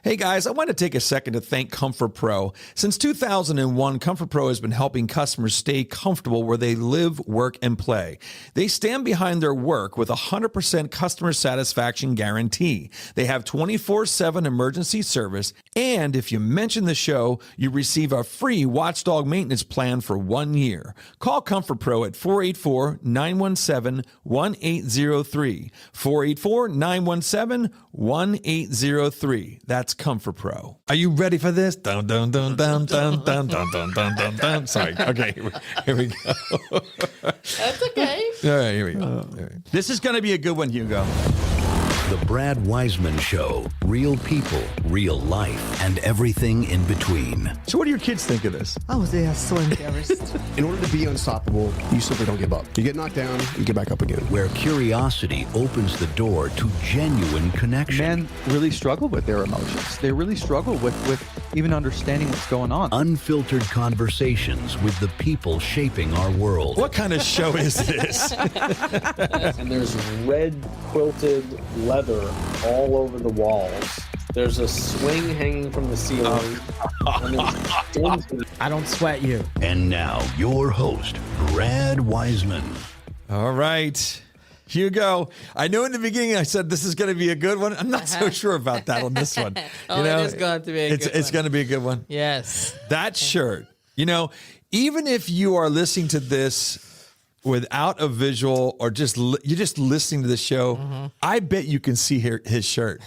Hey guys, I want to take a second to thank Comfort Pro. Since 2001, Comfort Pro has been helping customers stay comfortable where they live, work, and play. They stand behind their work with a 100% customer satisfaction guarantee. They have 24/7 emergency service, and if you mention the show, you receive a free watchdog maintenance plan for 1 year. Call Comfort Pro at 484-917-1803. 484-917-1803. That's Comfort Pro. Are you ready for this? Dun, dun, dun, dun, dun, dun, dun, dun, dun, dun, dun. Sorry. Okay, here we go. That's okay. All right, here we go. This is going to be a good one, Hugo. The Brad Weisman Show. Real people, real life, and everything in between. So what do your kids think of this? Oh, they are so embarrassed. In order to be unstoppable, you simply don't give up. You get knocked down, you get back up again. Where curiosity opens the door to genuine connection. Men really struggle with their emotions. They really struggle with even understanding what's going on. Unfiltered conversations with the people shaping our world. What kind of show is this? And there's red quilted leather all over the walls. There's a swing hanging from the ceiling. I don't sweat you. And now, your host, Brad Weisman. All right. Hugo, I know in the beginning I said this is going to be a good one. I'm not so sure about that on this one. It is going to be a good one. It's going to be a good one. Yes. That shirt, even if you are listening to this without a visual or you're just listening to the show, I bet you can see his shirt.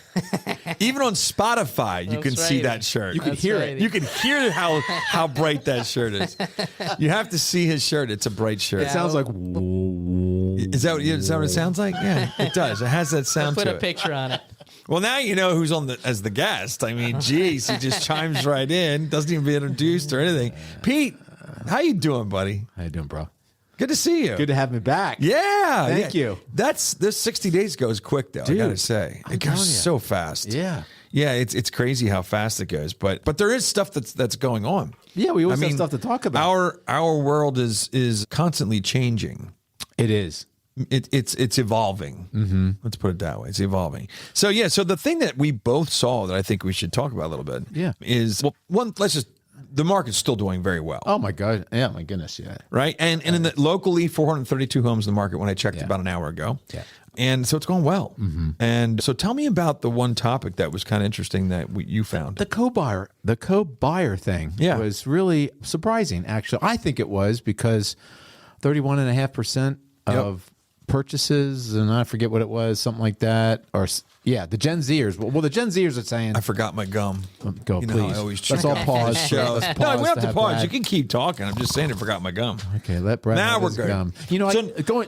Even on Spotify, you can see that shirt. You can hear it. You can hear how bright that shirt is. You have to see his shirt. It's a bright shirt. It sounds like... Is that what it sounds like? Yeah, it does. It has that sound to it. Put a picture on it. Well, now you know who's on as the guest. I mean, geez, he just chimes right in, doesn't even be introduced or anything. Pete, how you doing, buddy? How you doing, bro? Good to see you. Good to have me back. Yeah. Thank you. This 60 days goes quick, though, Dude, I got to say. It goes so fast. Yeah. Yeah, it's crazy how fast it goes. But there is stuff that's going on. Yeah, we always have stuff to talk about. Our world is constantly changing. It is. It's evolving. Mm-hmm. Let's put it that way. It's evolving. So the thing that we both saw that I think we should talk about a little bit is, the market's still doing very well. Oh my God. Yeah, my goodness. Yeah. Right. And in the locally 432 homes in the market when I checked about an hour ago. Yeah. And so it's going well. Mm-hmm. And so tell me about the one topic that was kind of interesting that you found. The co-buyer thing was really surprising, actually. I think it was because 31.5% of purchases, and I forget what it was, something like that. Or the Gen Zers. Well, the Gen Zers are saying, I forgot my gum. Go, please. I always Let's all pause. No, we have to pause. You can keep talking. I'm just saying I forgot my gum. Okay, let Brad now have we're his good. gum.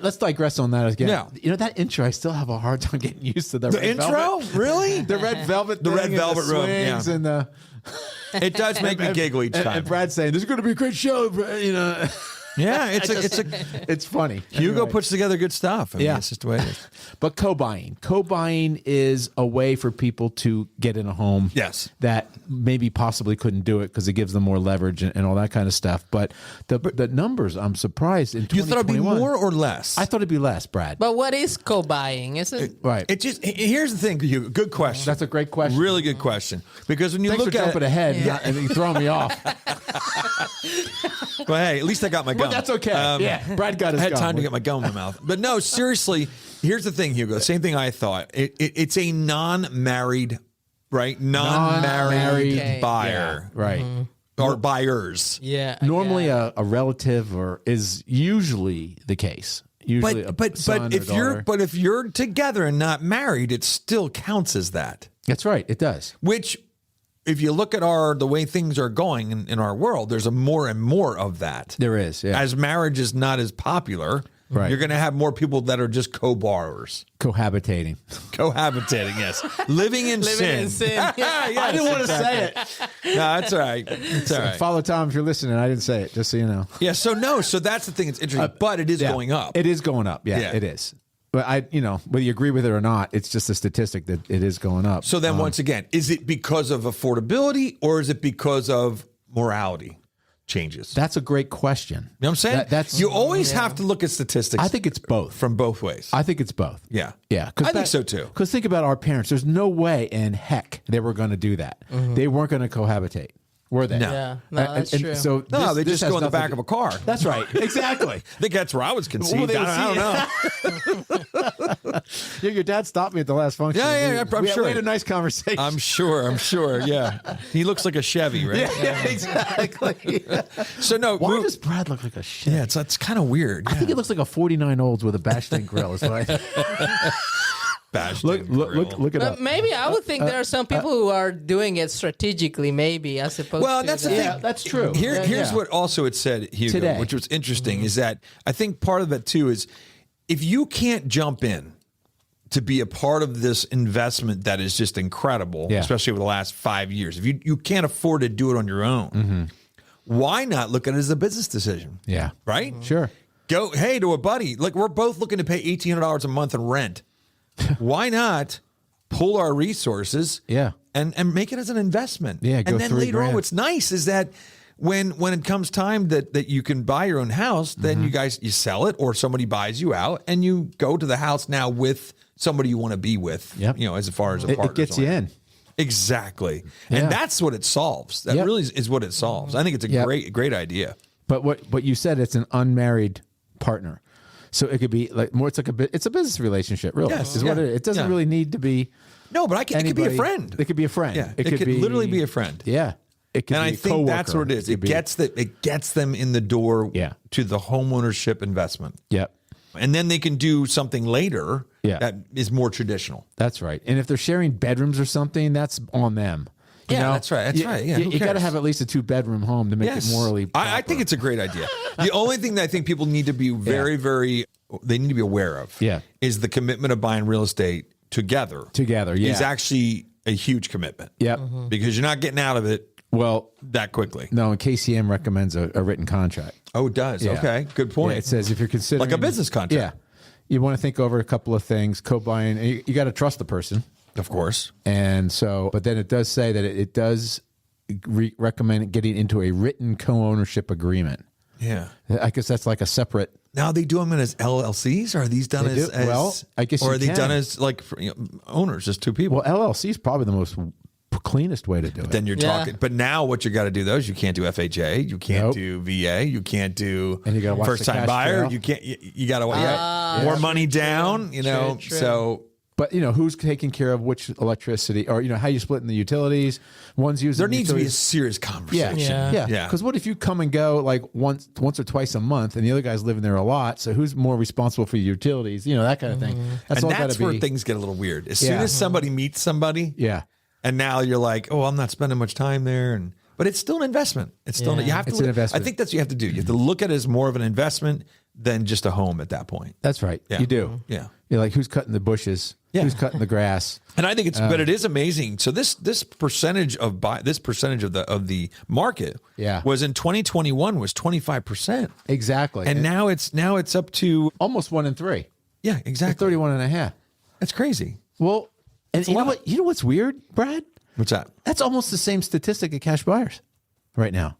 Let's digress on that again. Yeah. That intro, I still have a hard time getting used to the red intro. Velvet. Really? The red velvet. The red velvet room. Yeah. And it does make me giggle each time. And Brad's saying, "This is going to be a great show." Yeah, it's funny. Hugo Anyway. puts together good stuff. I mean, it's just the way it is. But co-buying is a way for people to get in a home. Yes. That maybe possibly couldn't do it because it gives them more leverage and all that kind of stuff. But the numbers, I'm surprised in 2021. You thought it'd be more or less? I thought it'd be less, Brad. But what is co-buying? Isn't it? Right. Here's the thing, Hugo. Good question. That's a great question. Really good question. Because when you Thanks look for at jumping ahead and you throwing me off. Well, hey, at least I got my gum. But that's okay. Brad got his I had gum. time to get my gum in my mouth. But no, seriously, here's the thing, Hugo. Same thing I thought. It's a non-married, right? Non-married buyer. Yeah, right. Mm-hmm. Or buyers. Yeah. Normally a relative is usually the case. Usually but if you're together and not married, it still counts as that. That's right. It does. Which, if you look at the way things are going in our world, there's a more and more of that. There is, yeah. As marriage is not as popular, right. You're going to have more people that are just co-borrowers. Cohabitating, yes. Living in sin. Yeah. Yes, I didn't want to say it. No, that's all right. It's all right. Follow Tom if you're listening. I didn't say it, just so you know. Yeah, so that's the thing. It's interesting, but it is going up. It is going up. Yeah, it is. But whether you agree with it or not, it's just a statistic that it is going up. So then once again, is it because of affordability or is it because of morality? changes? That's a great question. You know what I'm saying? That's you always have to look at statistics. I think it's both. From both ways. I think it's both. Yeah. Yeah. I think so too. Because think about our parents. There's no way in heck they were going to do that. They weren't going to cohabitate. Were they? No. Yeah, no, that's true. So No, they just has go in the nothing back of a car. That's right. Exactly. I think that's where I was conceived. Well, I don't know. Yeah, your dad stopped me at the last function. Yeah, I'm sure. We had a nice conversation. I'm sure. Yeah. He looks like a Chevy, right? Yeah, exactly. So no. Why does Brad look like a shit? Yeah, it's kind of weird. I think he looks like a 49 olds with a bashed in grill. Is what I think. Look it up. Maybe I would think there are some people who are doing it strategically, maybe, as opposed Well, to that's the thing. That's true. Here's what also it said, Hugo, Today. which was interesting, is that I think part of it too is if you can't jump in to be a part of this investment that is just incredible, especially over the last 5 years, if you can't afford to do it on your own, why not look at it as a business decision? Yeah. Right? Sure. Go, hey, to a buddy, like we're both looking to pay $1,800 a month in rent. Why not pull our resources and make it as an investment? Yeah, and then later on, what's nice is that when it comes time that you can buy your own house, then you sell it or somebody buys you out and you go to the house now with somebody you want to be with, as far as a partner. It gets you in. Exactly. Yeah. And that's what it solves. That really is what it solves. I think it's a great idea. But what you said, it's an unmarried partner. So it could be like more. It's a business relationship, really. Yes, is what it doesn't really need to be. No, but it could be a friend. It could be a friend. Yeah, it could literally be a friend. Yeah, it could. And be I a think coworker. that's what it is. It gets them in the door. To the homeownership investment. Yep. And then they can do something later. That is more traditional. That's right. And if they're sharing bedrooms or something, that's on them. You know? That's right. That's right. Yeah, you got to have at least a 2-bedroom home to make it morally proper. I think it's a great idea. The only thing that I think people need to be they need to be aware of is the commitment of buying real estate together. Is actually a huge commitment. Yep. Because you're not getting out of it that quickly. No, and KCM recommends a written contract. Oh, it does? Yeah. Okay, good point. Yeah, it says if you're considering... Like a business contract. Yeah. You want to think over a couple of things, co-buying. You got to trust the person. Of course. And so, but then it does say that it does recommend getting into a written co-ownership agreement. Yeah. I guess that's like a separate... Now, they do them as LLCs? Or are these done as... Well, I guess or you are they can. done as like owners, just two people? Well, LLC is probably the most cleanest way to do it. Then you're talking. But now what you got to do those, you can't do FHA, you can't do VA, you can't do and you gotta watch first the time cash buyer. trail. You can't. You got to more money down. True. So. But who's taking care of which electricity, or how you splitting the utilities? One's using. There needs to be a utilities. serious conversation. Yeah. Yeah. Because what if you come and go like once or twice a month, and the other guy's living there a lot? So who's more responsible for your utilities? That kind of thing. That's all That's gotta where be. things get a little weird. As soon as somebody meets somebody, and now you're like, oh, I'm not spending much time there, but it's still an investment. It's still you have to. It's an investment. I think that's what you have to do. You have to look at it as more of an investment than just a home at that point. That's right. Yeah. You do. Yeah. You're like, who's cutting the bushes? Yeah. Who's cutting the grass? And I think but it is amazing. So this percentage of the market was in 2021 was 25%. Exactly. And now it's up to almost 1 in 3. Yeah, exactly. 31.5. That's crazy. Well, and you know what? You know what's weird, Brad? What's that? That's almost the same statistic of cash buyers right now.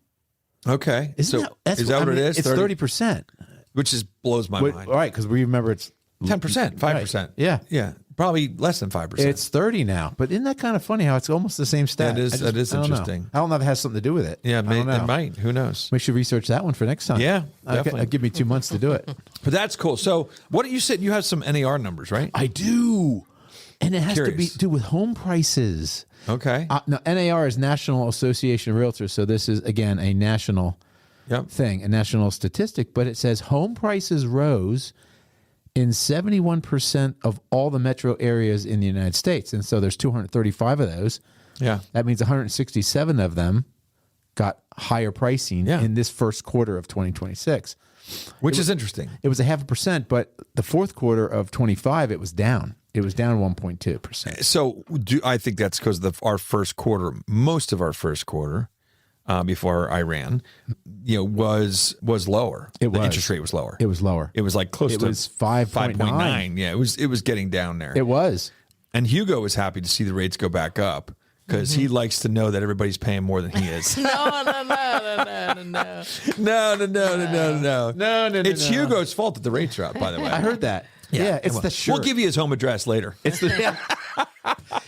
Okay. Is that what it is? It's 30%. Which blows my mind. All right, because we remember it's 10%, 5%. Right. Yeah. Yeah. Probably less than 5%. It's 30 now. But isn't that kind of funny how it's almost the same stat? That is I don't interesting. know. I don't know if it has something to do with it. Yeah, it might. Who knows? We should research that one for next time. Yeah, definitely. Give me 2 months to do it. But that's cool. So what you said, you have some NAR numbers, right? I do. And it has Curious. to do with home prices. Okay. Now, NAR is National Association of Realtors. So this is, again, a national thing, a national statistic. But it says home prices rose in 71% of all the metro areas in the United States. And so there's 235 of those. Yeah. That means 167 of them got higher pricing in this first quarter of 2026. Which is interesting. It was 0.5%, but the fourth quarter of 25, it was down. It was down 1.2%. So I think that's because our first quarter, most of our first quarter, before Iran, was lower. It was. The interest rate was lower. It was lower. It was like close It to was 5.9. Yeah, it was getting down there. It was. And Hugo was happy to see the rates go back up because he likes to know that everybody's paying more than he is. No. No. It's Hugo's fault that the rates are up, by the way. I heard that. Yeah, it's the shirt. We'll give you his home address later. It's the.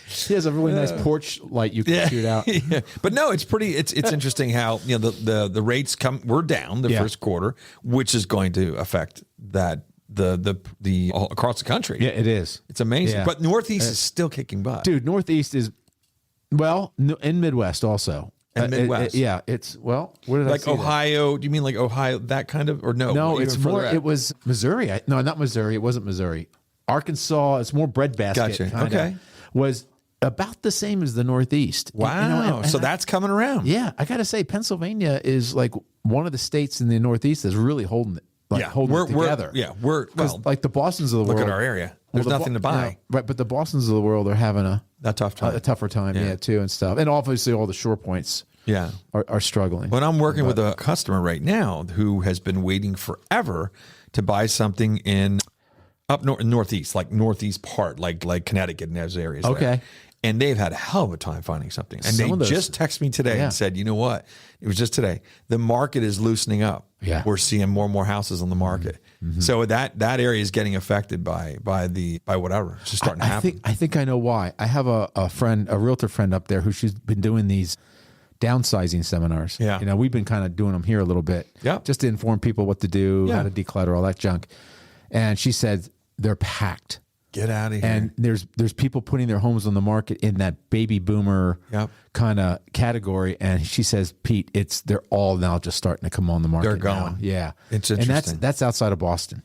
He has a really nice porch light you can shoot out. Yeah. But no, it's pretty. It's interesting how the rates were down the first quarter, which is going to affect that the all across the country. Yeah, it is. It's amazing. Yeah. But Northeast is still kicking butt, Dude, Northeast is in Midwest also. And Midwest, it's what did I like see Ohio? Do you mean like Ohio? That kind of or no? No, even it's further more. out? It was Missouri. No, not Missouri. It wasn't Missouri. Arkansas. It's more breadbasket. Gotcha. Kinda, Okay. Was about the same as the Northeast. Wow. And So that's coming around. Yeah, I got to say, Pennsylvania is like one of the states in the Northeast that's really holding it. Holding it together. We're like the Bostons of the look world. at our area. There's nothing to buy. Right, but the Bostons of the world are having a tough time. a tougher time, too, and stuff. And obviously, all the shore points, are struggling. But I'm working with a customer right now who has been waiting forever to buy something in up northeast, like northeast part, like Connecticut and those areas. Okay. There. And they've had a hell of a time finding something. And they just texted me today and said, you know what? It was just today. The market is loosening up. Yeah. We're seeing more and more houses on the market. Mm-hmm. So that area is getting affected by whatever. It's just starting to happen. I think I know why. I have a friend, a realtor friend up there she's been doing these downsizing seminars. Yeah. We've been kind of doing them here a little bit. Yeah. Just to inform people what to do, how to declutter, all that junk. And she said they're packed. Get out of here. And there's people putting their homes on the market in that baby boomer kind of category. And she says, Pete, they're all now just starting to come on the market. They're going. Now. Yeah. It's interesting. And that's outside of Boston.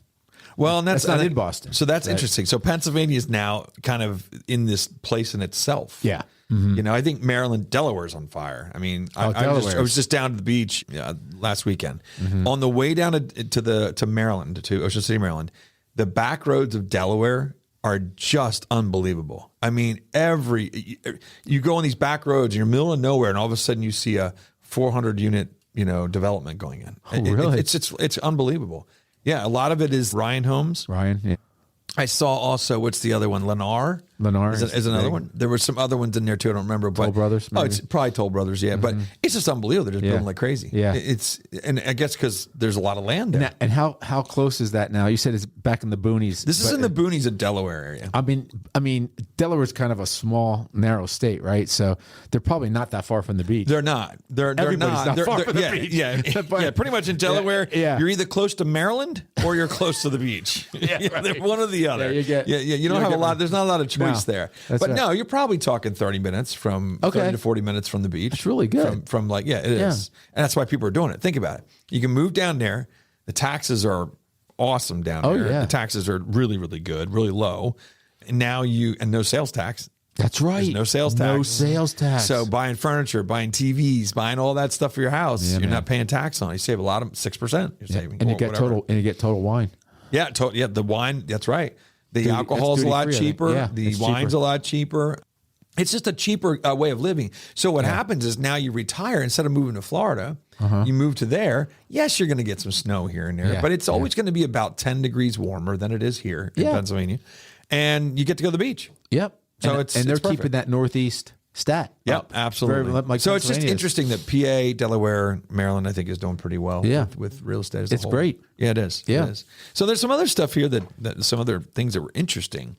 Well, and that's not in Boston. So that's interesting. So Pennsylvania is now kind of in this place in itself. Yeah. Mm-hmm. I think Maryland, Delaware's on fire. I mean, I was just down to the beach last weekend. Mm-hmm. On the way down to Maryland, to Ocean City, Maryland, the back roads of Delaware are just unbelievable. I mean, you go on these back roads and you're in the middle of nowhere, and all of a sudden you see a 400 unit development going in. Oh, really? It's unbelievable. Yeah, a lot of it is Ryan Homes. Ryan, yeah. I saw also, what's the other one? Lennar is another one. There were some other ones in there too. I don't remember. But, Toll Brothers. Maybe? Oh, it's probably Toll Brothers. Yeah, but it's just unbelievable. They're just building like crazy. Yeah, and I guess because there's a lot of land there. And how close is that now? You said it's back in the boonies. This is in the boonies of Delaware area. I mean, Delaware's kind of a small, narrow state, right? So they're probably not that far from the beach. They're not. Everybody's not far from the beach. Yeah. Pretty much in Delaware, you're either close to Maryland or you're close to the beach. They're one or the other. You don't have a lot. There's not a lot of choice there. But no, you're probably talking 30 minutes from 30 to 40 minutes from the beach. That's really good. From it is, and that's why people are doing it. Think about it. You can move down there. The taxes are awesome down there. Yeah. The taxes are really, really good, really low. And now and no sales tax. That's right. There's no sales tax. No sales tax. So buying furniture, buying TVs, buying all that stuff for your house, you're not paying tax on it. You save a lot of 6%. You're saving, and you get total wine. Yeah, the wine. That's right. The alcohol's a lot cheaper. Yeah, the wine's a lot cheaper. It's just a cheaper way of living. So what happens is now you retire, instead of moving to Florida, you move to there. Yes, you're going to get some snow here and there, but it's always going to be about 10 degrees warmer than it is here in Pennsylvania. And you get to go to the beach. Yep. So they're keeping that Northeast stat. Yep, absolutely. So it's just interesting that PA, Delaware, Maryland, I think, is doing pretty well with real estate as a whole. It's great. Yeah, it is. Yeah. It is. So there's some other stuff here that some other things that were interesting.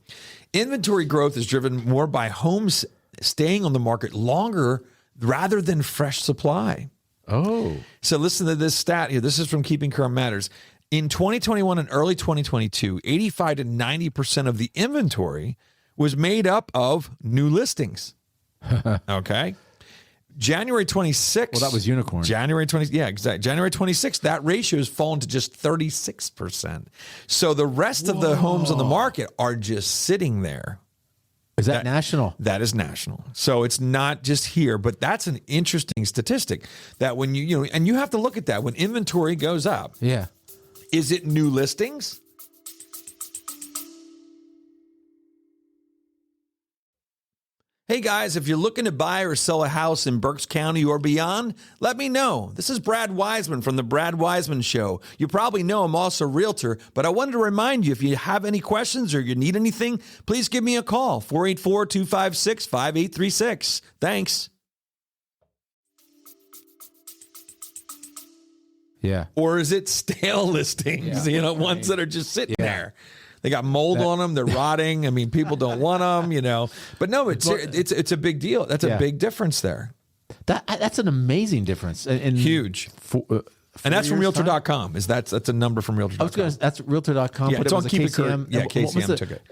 Inventory growth is driven more by homes staying on the market longer rather than fresh supply. Oh. So listen to this stat here. This is from Keeping Current Matters. In 2021 and early 2022, 85 to 90% of the inventory was made up of new listings. Okay. January 26th. Well, that was unicorn. January 26th, that ratio has fallen to just 36%. So the rest of the homes on the market are just sitting there. Is that national? That is national. So it's not just here, but that's an interesting statistic that when and you have to look at that when inventory goes up. Yeah. Is it new listings? Hey guys, if you're looking to buy or sell a house in Berks County or beyond, let me know. This is Brad Weisman from The Brad Weisman Show. You probably know I'm also a realtor, but I wanted to remind you, if you have any questions or you need anything, please give me a call, 484-256-5836. Thanks. Yeah. Or is it stale listings, ones that are just sitting there? They got mold on them. They're rotting. I mean, people don't want them, But no, it's a big deal. That's a big difference there. That's an amazing difference. Huge. And that's from Realtor.com. That's a number from Realtor.com. That's Realtor.com. Yeah, but it's on Keep It KCM. Yeah, KCM took it.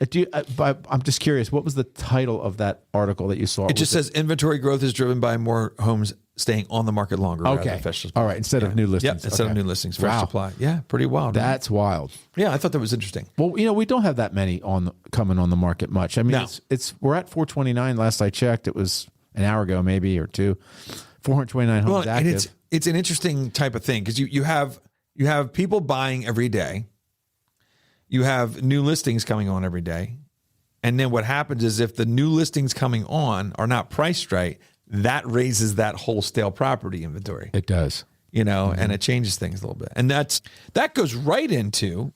I'm just curious. What was the title of that article that you saw? It just says inventory growth is driven by more homes staying on the market longer. Okay. All right. Instead of new listings. Yep. Instead of new listings. Fresh supply. Yeah. Pretty wild. That's wild. Yeah. I thought that was interesting. Well, we don't have that many coming on the market much. I mean, we're at 429. Last I checked, it was an hour ago, maybe, or two. 429 homes active. And it's an interesting type of thing because you have people buying every day. You have new listings coming on every day. And then what happens is if the new listings coming on are not priced right, that raises that wholesale property inventory. It does. And it changes things a little bit. And that goes right into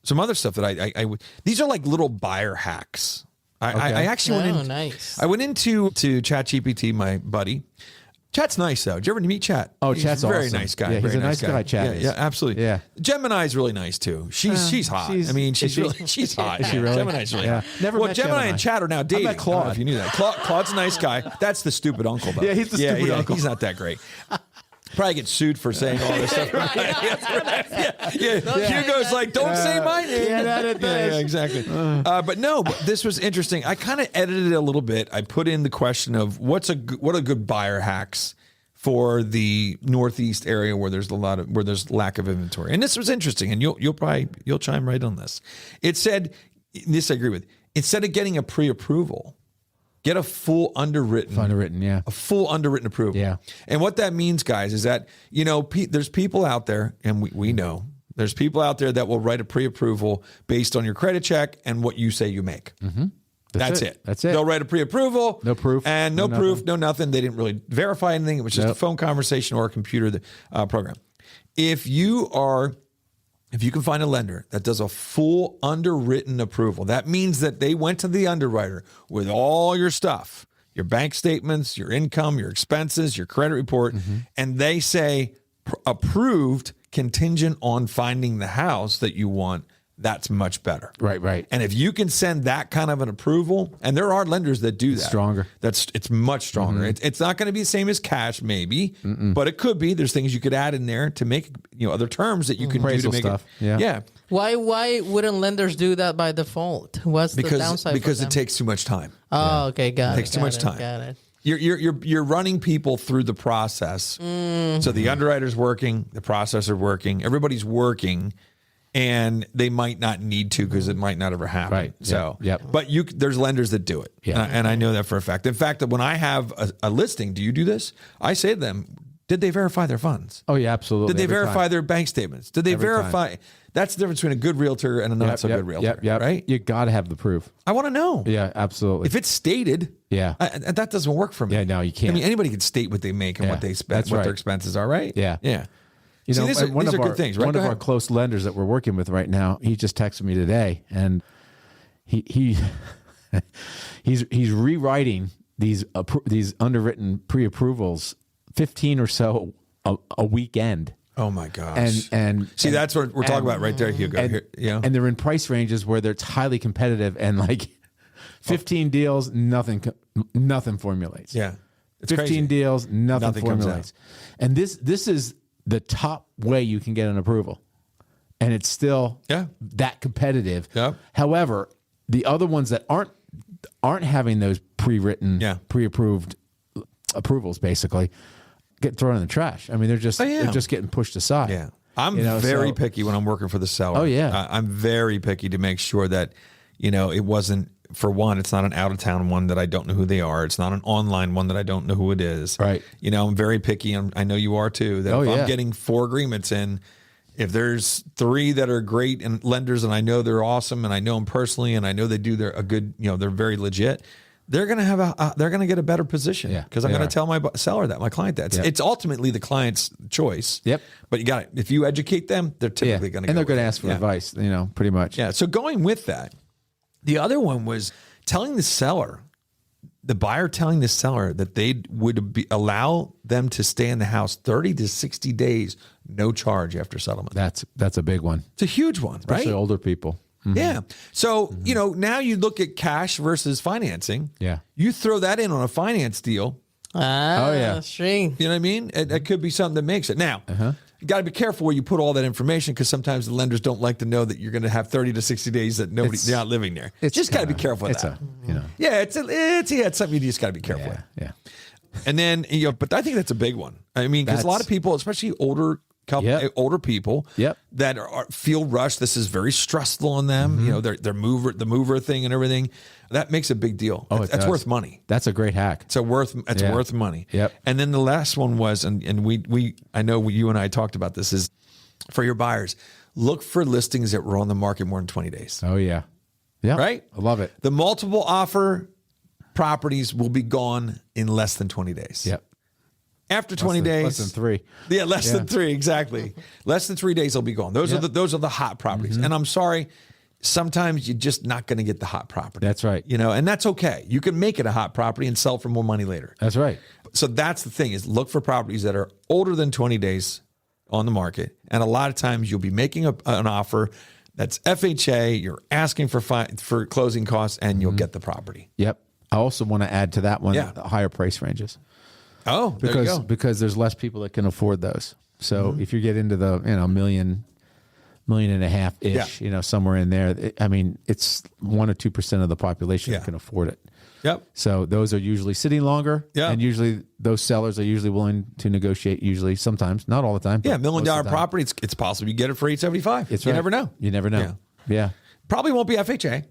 some other stuff that I these are like little buyer hacks. I actually nice. I went into ChatGPT, my buddy. Chat's nice though. Did you ever meet Chat? Oh, Chat's a very awesome. nice guy. Yeah, he's very a nice guy. Chat is. Yeah, absolutely. Yeah. Gemini's really nice too. She's hot. She's hot. Is she really? Gemini's really Yeah. hot. Never Well, met Gemini Gemini. and Chat are now dating. I met Claude. don't know if you knew that. Claude's a nice guy. That's the stupid uncle though. Yeah, he's the stupid uncle. He's not that great. Probably get sued for saying all this stuff. Hugo's like, don't say my name. Yeah, exactly. But this was interesting. I kind of edited it a little bit. I put in the question of what are good buyer hacks for the Northeast area where there's lack of inventory. And this was interesting, and you'll chime right on this. It said, this I agree with. Instead of getting a pre-approval, get a full underwritten approval. Yeah. And what that means, guys, is that, there's people out there, and we know, there's people out there that will write a pre-approval based on your credit check and what you say you make. Mm-hmm. That's it. They'll write a pre-approval. No proof. And no proof, no nothing. They didn't really verify anything. It was just a phone conversation or a computer program. If you can find a lender that does a full underwritten approval, that means that they went to the underwriter with all your stuff, your bank statements, your income, your expenses, your credit report, and they say approved contingent on finding the house that you want. That's much better. Right. And if you can send that kind of an approval, and there are lenders that do that. Stronger. It's much stronger. It's not going to be the same as cash, maybe, but it could be. There's things you could add in there to make, other terms that you can do to make stuff. it. Yeah. Why wouldn't lenders do that by default? What's the downside? Because it takes too much time. Oh, okay, got it. It takes too much time. Got it. You're running people through the process. So the underwriter's working, the processor working, everybody's working. And they might not need to because it might not ever happen. Right. So, Yep. But there's lenders that do it. Yeah. And I know that for a fact. In fact, when I have a listing, do you do this? I say to them, did they verify their funds? Oh, yeah, absolutely. Did they Every verify time. their bank statements? Did they Every verify? That's the difference between a good realtor and a not so good realtor. Yep. Right? You got to have the proof. I want to know. Yeah, absolutely. If it's stated, and that doesn't work for me. Yeah, no, you can't. I mean, anybody can state what they make and what they spend, That's what right. their expenses are, right? Yeah. Yeah. These are good things, right? One Go of our ahead. close lenders that we're working with right now, he just texted me today, and he he's rewriting these underwritten pre-approvals 15 or so a weekend. Oh my gosh! And see, that's what we're talking about right there, Hugo. And they're in price ranges where it's highly competitive, and like 15 deals, nothing formulates. Yeah. It's 15 crazy. deals, nothing comes formulates. And this is the top way you can get an approval. And it's still that competitive. Yep. However, the other ones that aren't having those pre-written, pre-approved approvals basically get thrown in the trash. I mean, they're just getting pushed aside. Yeah. I'm very picky when I'm working for the seller. Oh, yeah. I'm very picky to make sure that, it wasn't, for one, it's not an out-of-town one that I don't know who they are. It's not an online one that I don't know who it is. Right. I'm very picky, and I know you are too, that if I'm getting 4 agreements in, if there's 3 that are great and lenders and I know they're awesome and I know them personally and I know they do they're very legit, they're going to have they're going to get a better position because I'm going to tell my seller that, my client that. It's ultimately the client's choice. Yep. But you got it. If you educate them, they're typically going to. And they're going to ask for advice. Pretty much. Yeah. So going with that, the other one was telling the seller, the buyer telling the seller that they would allow them to stay in the house 30 to 60 days, no charge after settlement. That's a big one. It's a huge one, especially older people. Mm-hmm. Yeah. So, now you look at cash versus financing. Yeah. You throw that in on a finance deal. String. You know what I mean? It could be something that makes it. Now, you got to be careful where you put all that information because sometimes the lenders don't like to know that you're going to have 30 to 60 days that they're not living there. It's just got to be careful with that. Yeah, it's something you just got to be careful with. Yeah. And then, but I think that's a big one. I mean, because a lot of people, especially older people that feel rushed. This is very stressful on them. The mover thing and everything. That makes a big deal. That's worth money. That's a great hack. It's worth money. Yep. And then the last one was, and I know you and I talked about this, is for your buyers, look for listings that were on the market more than 20 days. Oh yeah. Yeah. Right? I love it. The multiple offer properties will be gone in less than 20 days. Yep. After 20 days, less than 3. Yeah, less than 3, exactly. Less than 3 days, they'll be gone. Those are the hot properties. And I'm sorry, sometimes you're just not going to get the hot property. That's right. And that's okay. You can make it a hot property and sell for more money later. That's right. So that's the thing: is look for properties that are older than 20 days on the market. And a lot of times you'll be making an offer that's FHA. You're asking for closing costs, and you'll get the property. Yep. I also want to add to that one the higher price ranges. Oh, because there's less people that can afford those. So if you get into the $1.5 million ish, somewhere in there, it's 1 or 2% of the population that can afford it. Yep. So those are usually sitting longer, and usually those sellers are usually willing to negotiate. Usually, sometimes, not all the time. Yeah, $1 million property. It's possible you get it for $875. You never know. You never know. Yeah. Probably won't be FHA.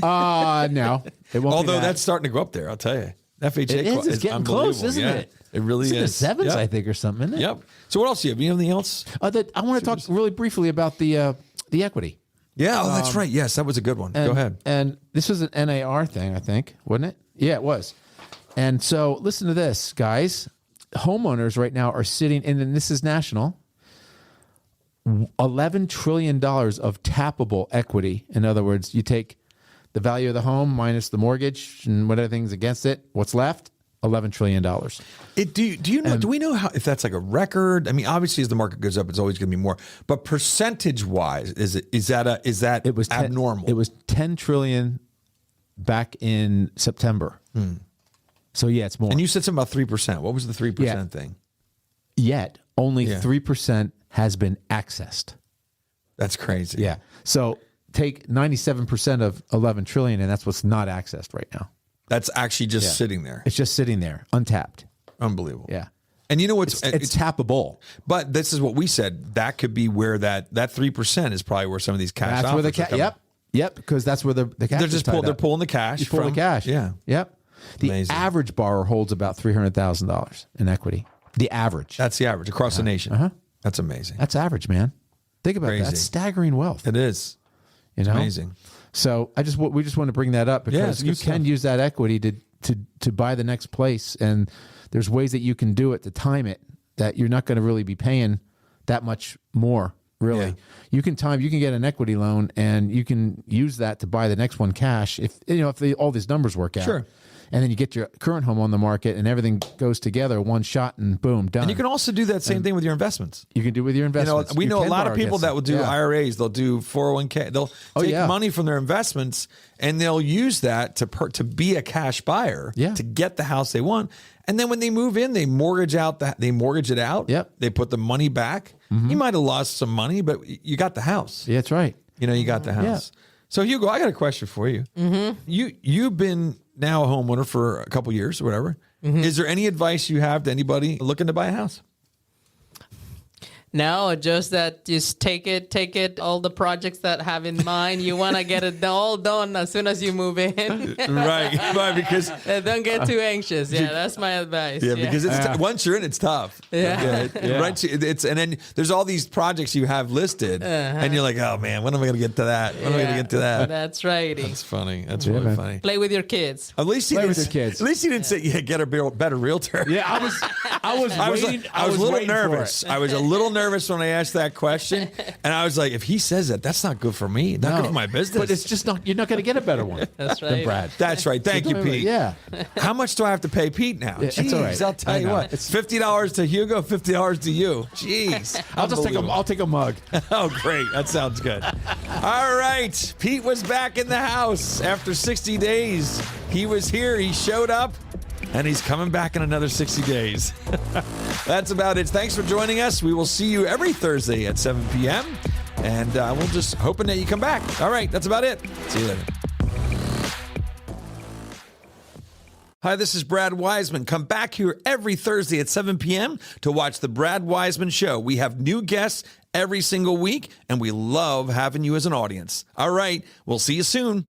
No, it won't. Although that's starting to go up there, I'll tell you. FHA it's getting close, isn't it? It really is. In the sevens, I think, or something, isn't it? Yep. So what else do you have? You have anything else? I want to talk really briefly about the equity. Yeah, that's right. Yes, that was a good one. Go ahead. And this was an NAR thing, I think, wasn't it? Yeah, it was. And so listen to this, guys. Homeowners right now are sitting in, and this is national, $11 trillion of tappable equity. In other words, you take the value of the home minus the mortgage and whatever things against it. What's left? $11 trillion. Do you know? Do we know if that's like a record? I mean, obviously, as the market goes up, it's always going to be more. But percentage wise, is that it was abnormal? It was $10 trillion back in September. So yeah, it's more. And you said something about 3%. What was the 3% thing? Yet only 3% has been accessed. That's crazy. Yeah. So take 97% of 11 trillion, and that's what's not accessed right now. That's actually just sitting there. It's just sitting there, untapped. Unbelievable. Yeah. And you know what's it's tappable. But this is what we said. That could be where that 3% is probably where some of these cash. That's where the Yep. Because that's where the cash. They're pulling the cash. You pull the cash. Yeah. Yep. The Amazing. average borrower holds about $300,000 in equity. The average. That's the average across the nation. That's amazing. That's average, man. Think about that. That's staggering wealth. It is. It's amazing. So we just want to bring that up because you can use that equity to buy the next place, and there's ways that you can do it to time it that you're not going to really be paying that much more. Really, you can get an equity loan and you can use that to buy the next one cash if all these numbers work out. Sure. And then you get your current home on the market and everything goes together, one shot, and boom, done. And you can also do that same thing with your investments. You can do with your investments. We know a lot of people that will do IRAs. They'll do 401k. They'll take money from their investments and they'll use that to be a cash buyer to get the house they want. And then when they move in, they mortgage it out. Yep. They put the money back. You might have lost some money, but you got the house. Yeah, that's right. You got the house. Yeah. So Hugo, I got a question for you. You've been now a homeowner for a couple years or whatever. Is there any advice you have to anybody looking to buy a house? No, just that just take it, all the projects that have in mind. You want to get it all done as soon as you move in. Right, because Don't get too anxious. Yeah, that's my advice. yeah, because once you're in, it's tough. Yeah. Right. And then there's all these projects you have listed, and you're like, oh man, when am I going to get to that? When am I going to get to that? That's right. That's funny. That's really funny. Play with your kids. At least you Play didn't. with your kids. At least you didn't say, "Yeah, get a better realtor." Yeah, I was waiting. I was a little waiting for nervous. it. I was a little nervous when I asked that question, and I was like, if he says that, that's not good for me. Not good for my business. But it's just not. You're not going to get a better one. That's Than right. Brad. That's right. Thank you, Pete. Yeah. How much do I have to pay Pete now? Yeah, Jeez, it's all right. I'll tell I you know. what. It's $50 to Hugo, $50 to you. Jeez. I'll just take a. I'll take a mug. Oh, great. That sounds good. All right. Pete was back in the house after 60 days. He was here. He showed up. And he's coming back in another 60 days. That's about it. Thanks for joining us. We will see you every Thursday at 7 p.m. And we'll just hoping that you come back. All right. That's about it. See you later. Hi, this is Brad Weisman. Come back here every Thursday at 7 p.m. to watch The Brad Weisman Show. We have new guests every single week, and we love having you as an audience. All right. We'll see you soon.